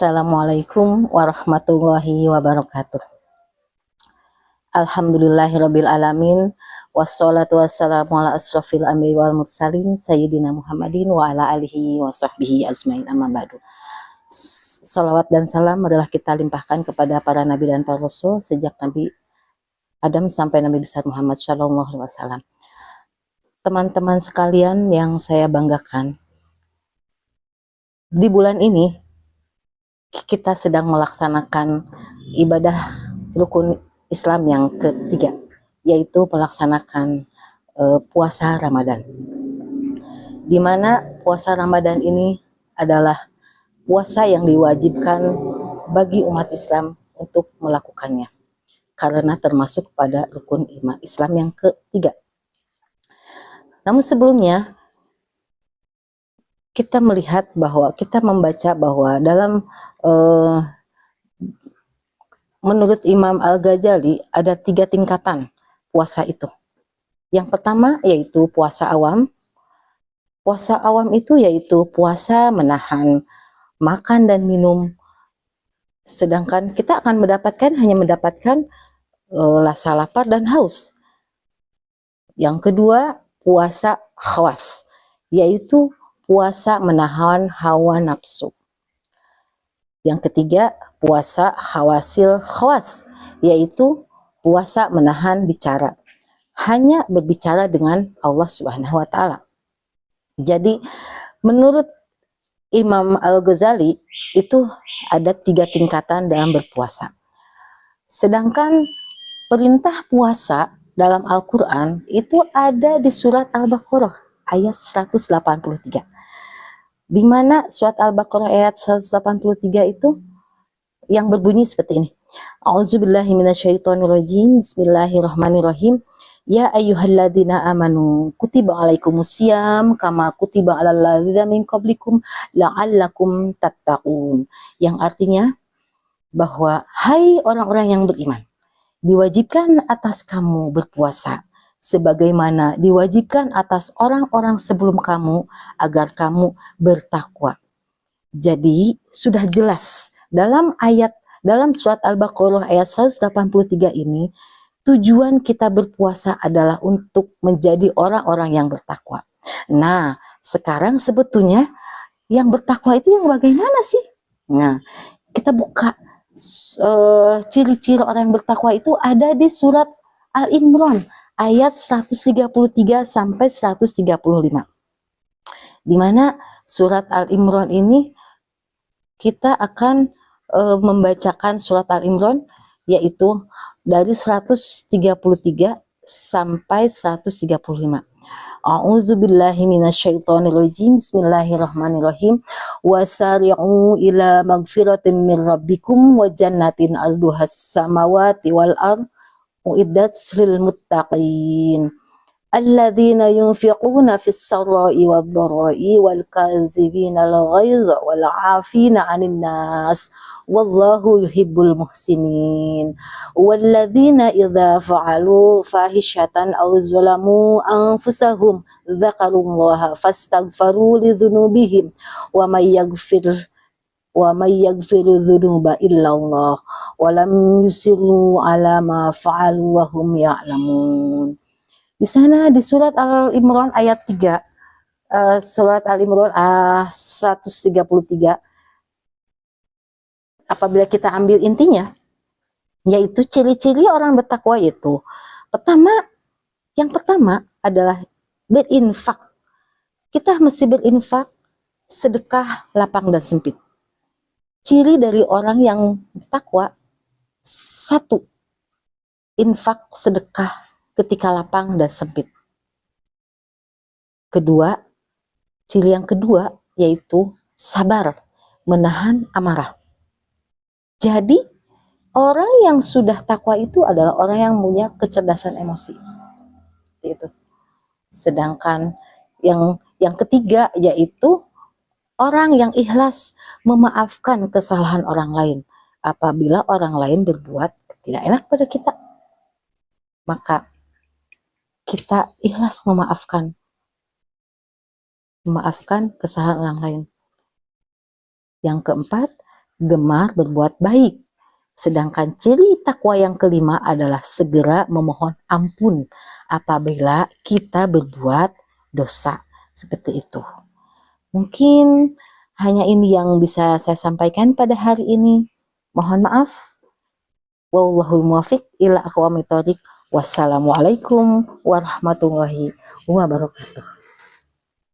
Assalamualaikum warahmatullahi wabarakatuh. Alhamdulillahirabbil alamin, wassalatu wassalamu ala asrofil anbiya'i wal mursalin sayyidina Muhammadin wa ala alihi wa sahbihi ajmain, amma ba'du. Salawat dan salam adalah kita limpahkan kepada para nabi dan para rasul sejak Nabi Adam sampai Nabi besar Muhammad sallallahu alaihi wasallam. Teman-teman sekalian yang saya banggakan, di bulan ini kita sedang melaksanakan ibadah rukun Islam yang ketiga, yaitu melaksanakan puasa Ramadan. Di mana puasa Ramadan ini adalah puasa yang diwajibkan bagi umat Islam untuk melakukannya, karena termasuk pada rukun Islam yang ketiga. Namun sebelumnya, kita membaca bahwa dalam menurut Imam Al-Ghazali ada 3 tingkatan puasa itu. Yang pertama yaitu puasa awam. Puasa awam itu yaitu puasa menahan makan dan minum, sedangkan kita akan hanya mendapatkan rasa lapar dan haus. Yang kedua, puasa khawas, yaitu puasa menahan hawa nafsu. Yang ketiga, puasa khawasil khawas, yaitu puasa menahan bicara, hanya berbicara dengan Allah Subhanahu wa Ta'ala. Jadi menurut Imam Al-Ghazali itu ada 3 tingkatan dalam berpuasa. Sedangkan perintah puasa dalam Al-Quran itu ada di surat Al-Baqarah ayat 183. Di mana surat Al-Baqarah ayat 183 itu yang berbunyi seperti ini. A'udzubillahi minasyaitonirrajim. Bismillahirrahmanirrahim. Ya ayyuhalladzina amanu kutiba alaikumusiyam kama kutiba alal ladzina min qablikum la'allakum tattaqun. Yang artinya bahwa hai orang-orang yang beriman, diwajibkan atas kamu berpuasa sebagaimana diwajibkan atas orang-orang sebelum kamu agar kamu bertakwa. Jadi sudah jelas dalam surat Al-Baqarah ayat 183 ini, tujuan kita berpuasa adalah untuk menjadi orang-orang yang bertakwa. Nah, sekarang sebetulnya yang bertakwa itu yang bagaimana sih? Nah, kita buka ciri-ciri orang yang bertakwa itu ada di surat Al-Imran ayat 133 sampai 135. Di mana surat Al-Imran ini kita akan membacakan surat Al-Imran yaitu dari 133 sampai 135. A'udzubillahi minasyaitonirrajim. Bismillahirrahmanirrahim. Wasari'u ila magfiratin min rabbikum wa jannatin arduhas samawati wal ard uiddat lil muttaqin alladzina yunfiquna fis sarra'i wad dharra'i wal kazibina al ghaiza wal 'afina 'anil nas wallahu yuhibbul muhsinin walladzina idza fa'alu fahishatan aw zalamu anfusahum dzakarullaha fastaghfaru li dzunubihim wa may yaghfiru dzunuba illallah wa lam yusiru ala ma fa'alu wa hum ya'lamun. Di sana di surat Al-Imran ayat 3, surat Al-Imran 133, apabila kita ambil intinya, yaitu ciri-ciri orang bertakwa itu yang pertama adalah berinfak. Kita mesti berinfak, sedekah lapang dan sempit. Ciri dari orang yang bertakwa, 1, infak sedekah ketika lapang dan sempit. Ciri yang kedua yaitu sabar, menahan amarah. Jadi orang yang sudah takwa itu adalah orang yang punya kecerdasan emosi. Itu. Sedangkan yang ketiga yaitu orang yang ikhlas memaafkan kesalahan orang lain. Apabila orang lain berbuat tidak enak pada kita, maka kita ikhlas memaafkan kesalahan orang lain. Yang keempat, gemar berbuat baik. Sedangkan ciri takwa yang kelima adalah segera memohon ampun apabila kita berbuat dosa. Seperti itu. Mungkin hanya ini yang bisa saya sampaikan pada hari ini. Mohon maaf. Wallahul muwaffiq ila aqwamit thoriq. Wassalamualaikum warahmatullahi wabarakatuh.